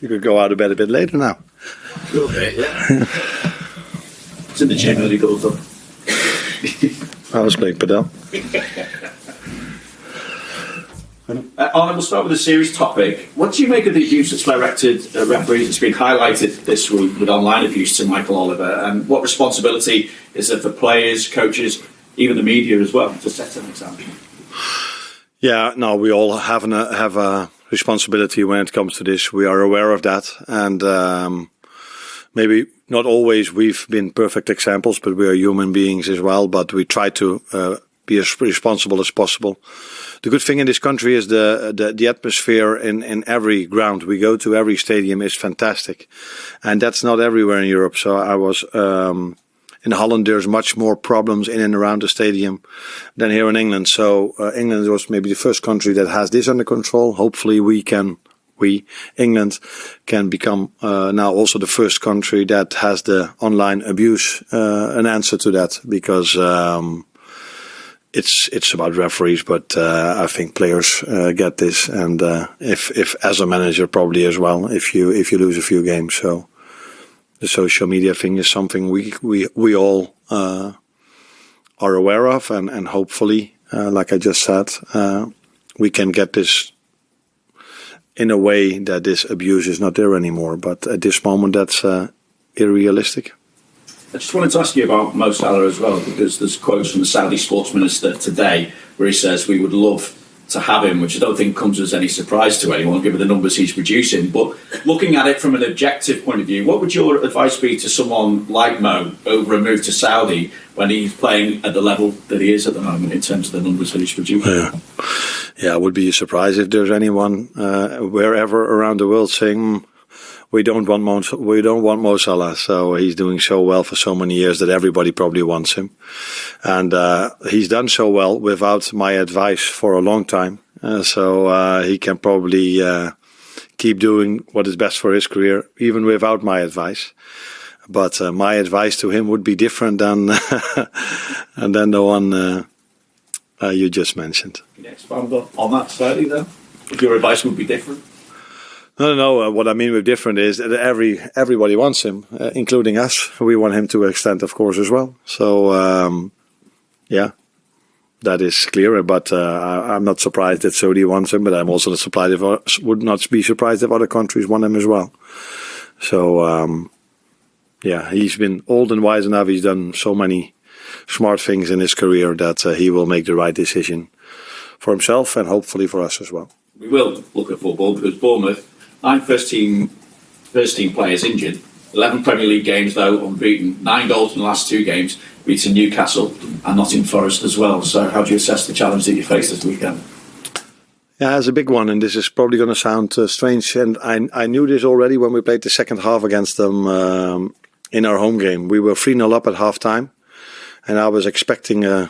You could go out of bed a bit later now. Okay, yeah. It's in the gym when he goes up. I was playing padel. Arne, we'll start with the series topic. What do you make of the abuse that's directed at referees that's been highlighted this week with online abuse to Michael Oliver? And what responsibility is there for players, coaches, even the media as well, to set an example? Yeah, no, we all have a responsibility when it comes to this. We are aware of that. And maybe not always we've been perfect examples, but we are human beings as well. But we try to be as responsible as possible. The good thing in this country is the atmosphere in every ground we go to, every stadium is fantastic. And that's not everywhere in Europe. So I was in Holland, there's much more problems in and around the stadium than here in England. So England was maybe the first country that has this under control. Hopefully England can become now also the first country that has the online abuse an answer to that, because it's about referees, but I think players get this, and if as a manager probably as well, if you lose a few games. So the social media thing is something we all are aware of, and hopefully, like I just said, we can get this in a way that this abuse is not there anymore. But at this moment, that's unrealistic. I just wanted to ask you about Mo Salah as well, because there's quotes from the Saudi sports minister today where he says we would love to have him, which I don't think comes as any surprise to anyone given the numbers he's producing. But looking at it from an objective point of view, what would your advice be to someone like Mo over a move to Saudi when he's playing at the level that he is at the moment in terms of the numbers that he's producing? Yeah, I would be surprised if there's anyone wherever around the world saying we don't want Mo Salah. So he's doing so well for so many years that everybody probably wants him, and he's done so well without my advice for a long time. So he can probably keep doing what is best for his career even without my advice. But my advice to him would be different than and then the one you just mentioned. Can you expand on that slightly, though? If your advice would be different? No. What I mean with different is that everybody wants him, including us. We want him to extend, of course, as well. So, yeah, that is clear. But I'm not surprised that Saudi wants him. But I'm also not surprised would not be surprised if other countries want him as well. So, yeah, he's been old and wise enough. He's done so many smart things in his career that he will make the right decision for himself and hopefully for us as well. We will look at football because Bournemouth, 9 first team players injured, 11 Premier League games though unbeaten, 9 goals in the last 2 games, beating Newcastle and Nottingham Forest as well. So how do you assess the challenge that you face this weekend? Yeah, it's a big one, and this is probably going to sound strange. And I knew this already when we played the second half against them in our home game. We were 3-0 up at half time, and I was expecting a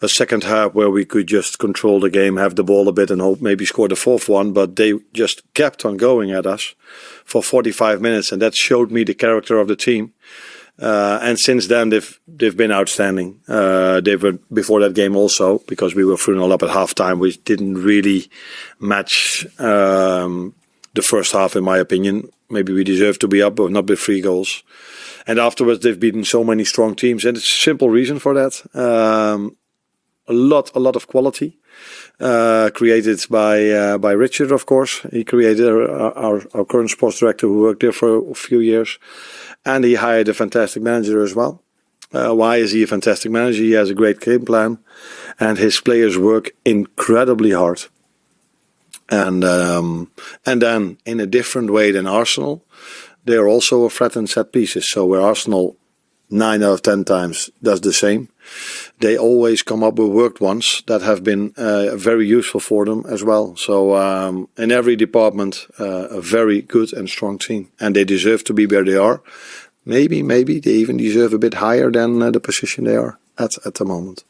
second half where we could just control the game, have the ball a bit, and hope maybe score the 4th one. But they just kept on going at us for 45 minutes, and that showed me the character of the team. And since then, they've been outstanding. They were before that game also, because we were 3-0 up at half time, which didn't really match the first half, in my opinion. Maybe we deserved to be up, but not with 3 goals. And afterwards, they've beaten so many strong teams, and it's a simple reason for that. A lot of quality created by Richard, of course. He created our current sports director who worked there for a few years, and he hired a fantastic manager as well. Why is he a fantastic manager? He has a great game plan, and his players work incredibly hard. And then in a different way than Arsenal, they are also a threat in set pieces. So where Arsenal 9 out of 10 times does the same, they always come up with worked ones that have been very useful for them as well. So in every department, a very good and strong team, and they deserve to be where they are. Maybe they even deserve a bit higher than the position they are at the moment.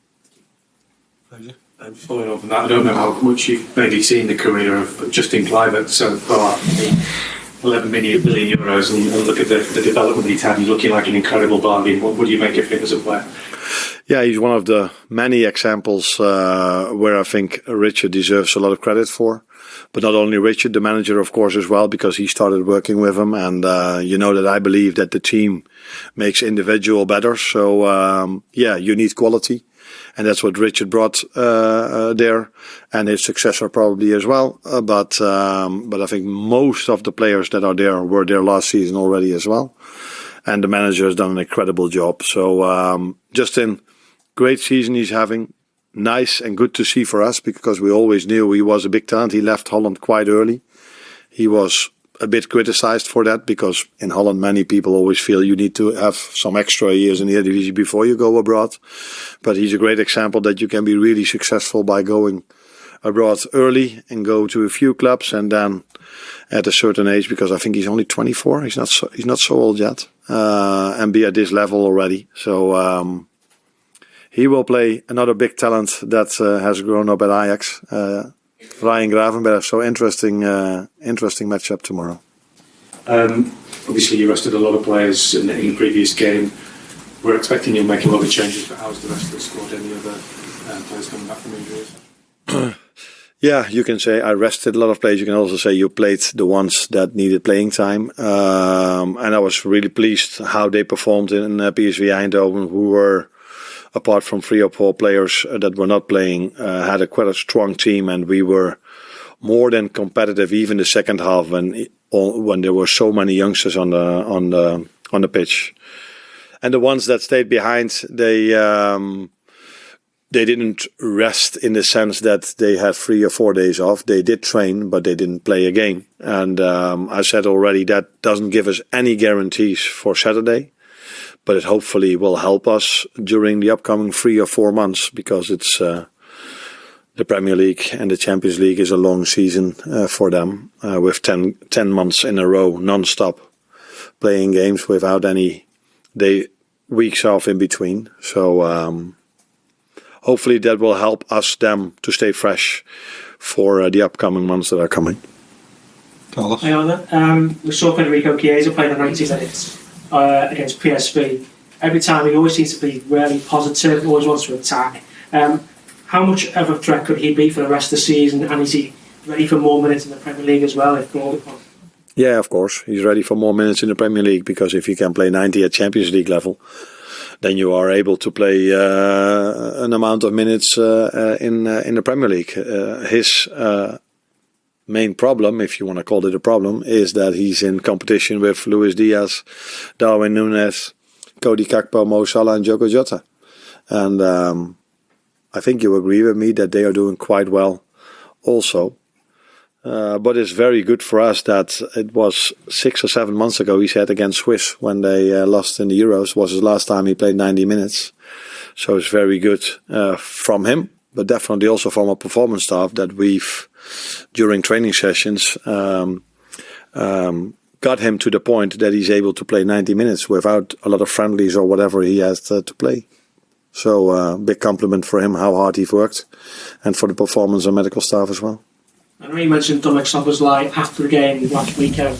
Following up on that, I don't know how much you've maybe seen the career of Justin Kluivert so far. 11 billion euros, and look at the development he's had. He's looking like an incredible bargain. What do you make of him as a player? Yeah, he's one of the many examples where I think Richard deserves a lot of credit for. But not only Richard, the manager, of course, as well, because he started working with him. And you know that I believe that the team makes individual better. So, you need quality. And that's what Richard brought there, and his successor probably as well. But I think most of the players that are there were there last season already as well. And the manager has done an incredible job. So Justin, great season he's having. Nice and good to see for us, because we always knew he was a big talent. He left Holland quite early. He was a bit criticized for that, because in Holland many people always feel you need to have some extra years in the Eredivisie before you go abroad. But he's a great example that you can be really successful by going abroad early and go to a few clubs, and then at a certain age, because I think he's only 24, he's not so old yet, and be at this level already. So he will play another big talent that has grown up at Ajax, Ryan Gravenberg. So interesting matchup tomorrow. Obviously, you rested a lot of players in the previous game. We're expecting you to make a lot of changes, but how's the rest of the squad? Any other players coming back from injuries? Yeah, you can say I rested a lot of players. You can also say you played the ones that needed playing time. And I was really pleased how they performed in PSV Eindhoven, who were, apart from 3 or 4 players that were not playing, had quite a strong team, and we were more than competitive even the second half when there were so many youngsters on the pitch. And the ones that stayed behind, they didn't rest in the sense that they had 3 or 4 days off. They did train, but they didn't play a game. And I said already that doesn't give us any guarantees for Saturday. But it hopefully will help us during the upcoming 3 or 4 months, because it's the Premier League and the Champions League is a long season for them, with 10 months in a row non-stop playing games without any weeks off in between. So hopefully that will help them to stay fresh for the upcoming months that are coming. Hey Arne, we saw Federico Chiesa play the 90 minutes against PSV. Every time he always seems to be really positive, always wants to attack. How much of a threat could he be for the rest of the season, and is he ready for more minutes in the Premier League as well? Yeah, of course. He's ready for more minutes in the Premier League, because if you can play 90 at Champions League level, then you are able to play an amount of minutes in the Premier League. His main problem, if you want to call it a problem, is that he's in competition with Luis Diaz, Darwin Núñez, Cody Gakpo, Mo Salah and Diogo Jota. And I think you agree with me that they are doing quite well also. But it's very good for us that it was 6 or 7 months ago, he said, against Swiss when they lost in the Euros, was his last time he played 90 minutes. So it's very good from him, but definitely also from our performance staff, that we've, during training sessions, got him to the point that he's able to play 90 minutes without a lot of friendlies or whatever he has to play. So big compliment for him, how hard he's worked, and for the performance of medical staff as well. I know you mentioned Dominic Szoboszlai after the game last weekend,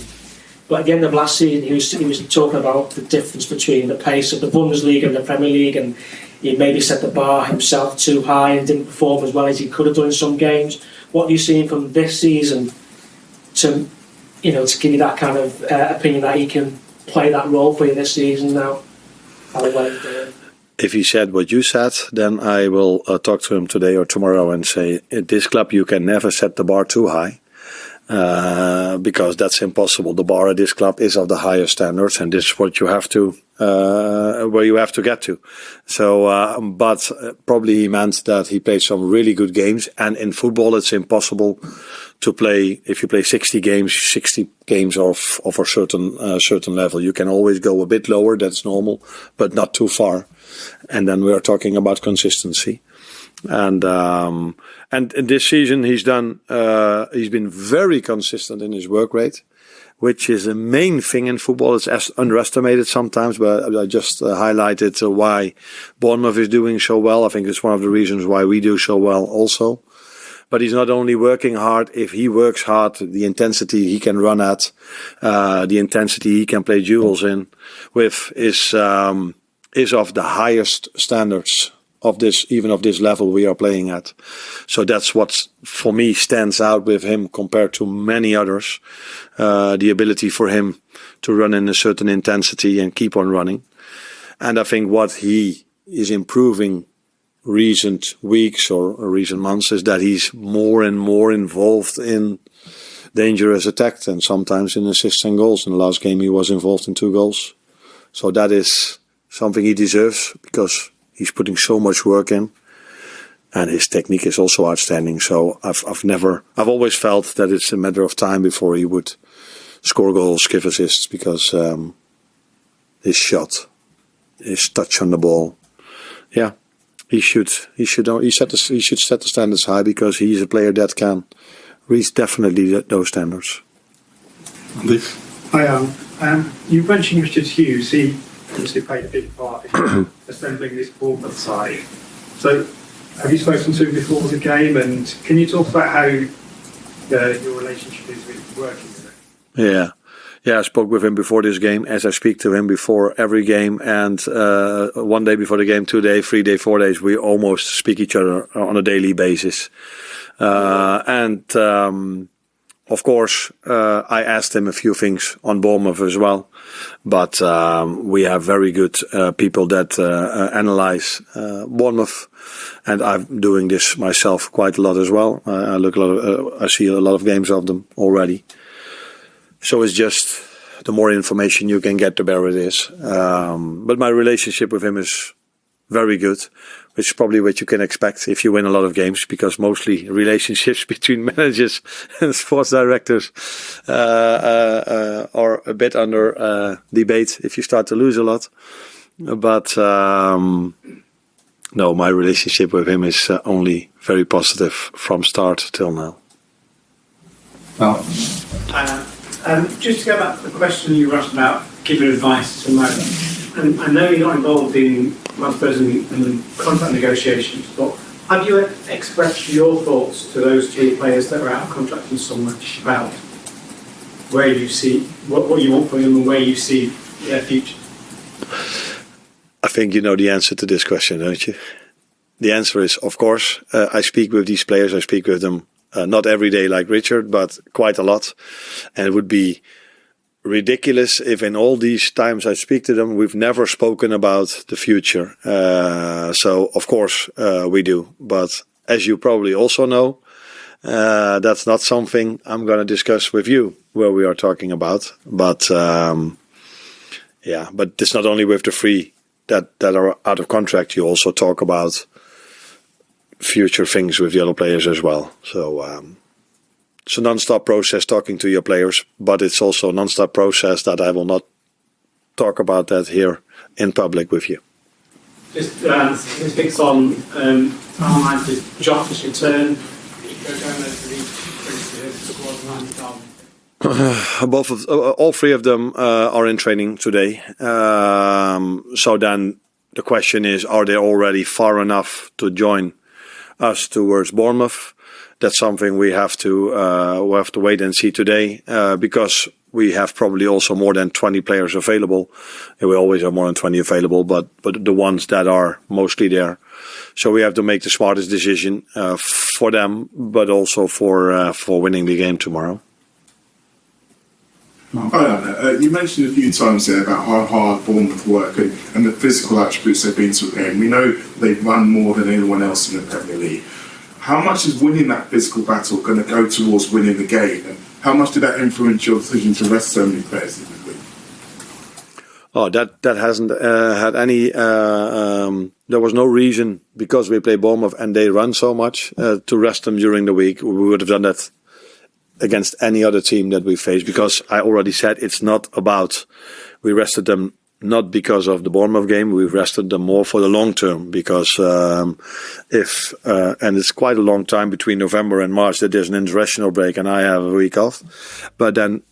but at the end of last season he was talking about the difference between the pace of the Bundesliga and the Premier League, and he maybe set the bar himself too high and didn't perform as well as he could have done in some games. What are you seeing from this season to give you that kind of opinion that he can play that role for you this season now? If he said what you said, then I will talk to him today or tomorrow and say, at this club you can never set the bar too high, because that's impossible. The bar at this club is of the highest standards, and this is what you have to, where you have to get to. So, but probably he meant that he played some really good games, and in football it's impossible to play, if you play 60 games of a certain level. You can always go a bit lower, that's normal, but not too far. And then we are talking about consistency. And this season he's been very consistent in his work rate, which is a main thing in football. It's underestimated sometimes, but I just highlighted why Bournemouth is doing so well. I think it's one of the reasons why we do so well also. But he's not only working hard. If he works hard, the intensity he can run at, the intensity he can play duels in with is of the highest standards. of this level we are playing at. So that's what for me stands out with him compared to many others. The ability for him to run in a certain intensity and keep on running. And I think what he is improving recent weeks or recent months is that he's more and more involved in dangerous attacks and sometimes in assists and goals. In the last game he was involved in 2 goals. So that is something he deserves because he's putting so much work in. And his technique is also outstanding. So I've always felt that it's a matter of time before he would score goals, give assists, because his shot, his touch on the ball, yeah, he should set the standards high because he's a player that can reach definitely those standards. Hi, you mentioned Richard Hughes. He obviously played a big part in assembling this Bournemouth side. So, have you spoken to him before the game? And can you talk about how your relationship is with working with him? Yeah, I spoke with him before this game, as I speak to him before every game. And 1 day before the game, 2 days, 3 days, 4 days, we almost speak each other on a daily basis. Of course, I asked him a few things on Bournemouth as well. But we have very good people that analyze Bournemouth. And I'm doing this myself quite a lot as well. I see a lot of games of them already. So it's just the more information you can get, the better it is. But my relationship with him is very good, which is probably what you can expect if you win a lot of games, because mostly relationships between managers and sports directors are a bit under debate if you start to lose a lot. But no, my relationship with him is only very positive from start till now. Well, just to go back to the question you were asked about giving advice to Mo, and I know you're not involved in vice president and contract negotiations, but have you expressed your thoughts to those 3 players that are out of contract in summer about where you see what you want from them and where you see their future? I think you know the answer to this question, don't you? The answer is, of course, I speak with these players. I speak with them not every day like Richard, but quite a lot. And it would be ridiculous if in all these times I speak to them, we've never spoken about the future. So, of course, we do. But as you probably also know, that's not something I'm going to discuss with you where we are talking about. But, but it's not only with the 3 that are out of contract. You also talk about future things with the other players as well. So it's a non-stop process talking to your players, but it's also a non-stop process that I will not talk about that here in public with you. Just this picks on timeline to Josh's return. All 3 of them are in training today. So then the question is, are they already far enough to join us towards Bournemouth? That's something we have to wait and see today, because we have probably also more than 20 players available. And we always have more than 20 available, but the ones that are mostly there. So we have to make the smartest decision for them, but also for winning the game tomorrow. You mentioned a few times there about how hard Bournemouth work and the physical attributes they've been to the game. We know they've run more than anyone else in the Premier League. How much is winning that physical battle going to go towards winning the game? And how much did that influence your decision to rest so many players in the week? Oh, that hasn't had any... there was no reason, because we play Bournemouth and they run so much, to rest them during the week. We would have done that against any other team that we face, because I already said it's not about, we rested them not because of the Bournemouth game, we rested them more for the long term, because and it's quite a long time between November and March that there's an international break and I have a week off. But then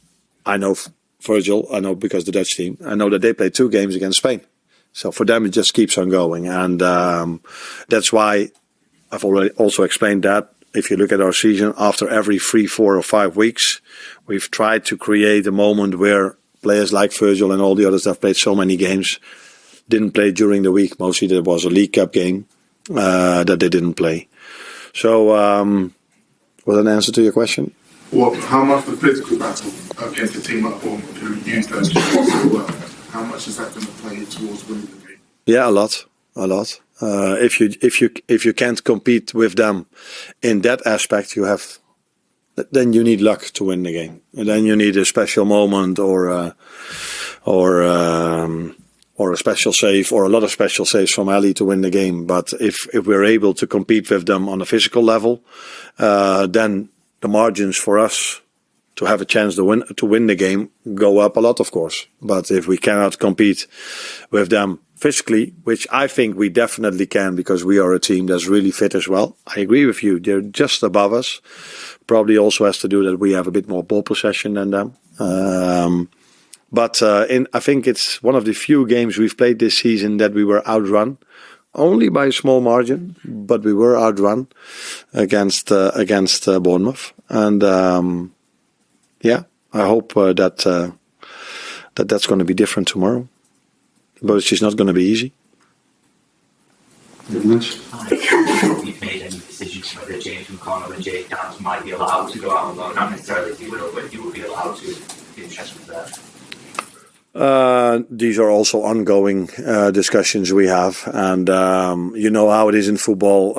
I know Virgil, I know because the Dutch team, I know that they play 2 games against Spain. So for them it just keeps on going, and that's why I've already also explained that. If you look at our season, after every 3, 4 or 5 weeks, we've tried to create a moment where players like Virgil and all the others that have played so many games didn't play during the week. Mostly there was a League Cup game that they didn't play. So, was that an answer to your question? Well, how much the physical battle against a team like Bournemouth who use those tools so well, how much is that going to play towards winning the game? Yeah, a lot. If you can't compete with them in that aspect, then you need luck to win the game, and then you need a special moment or a special save or a lot of special saves from Ali to win the game. But if we're able to compete with them on a physical level, then the margins for us to have a chance to win the game go up a lot, of course. But if we cannot compete with them physically, which I think we definitely can, because we are a team that's really fit as well. I agree with you; they're just above us. Probably also has to do that we have a bit more ball possession than them. But I think it's one of the few games we've played this season that we were outrun, only by a small margin, but we were outrun against Bournemouth. And I hope that's going to be different tomorrow. But it's not going to be easy. Have you made any decisions whether James McConnell and Jake Downs might be allowed to go out on loan? Not necessarily if you would be allowed to. Be interested in that. These are also ongoing discussions we have, and you know how it is in football.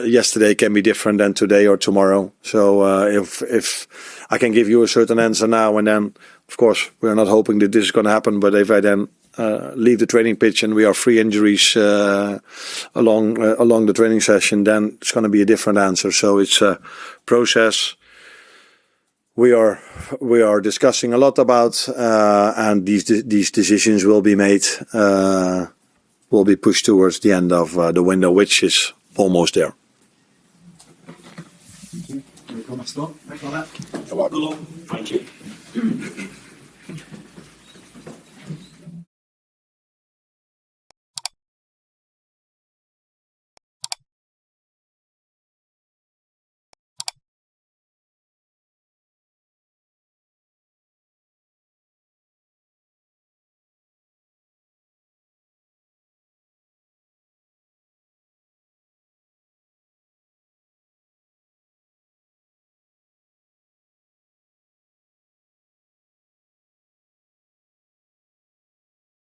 Yesterday can be different than today or tomorrow. So if I can give you a certain answer now, and then of course we're not hoping that this is going to happen, but if I then leave the training pitch and we are free injuries along the training session, then it's going to be a different answer. So it's a process we are discussing a lot about, and these decisions will be made, will be pushed towards the end of the window, which is almost there. Thank you.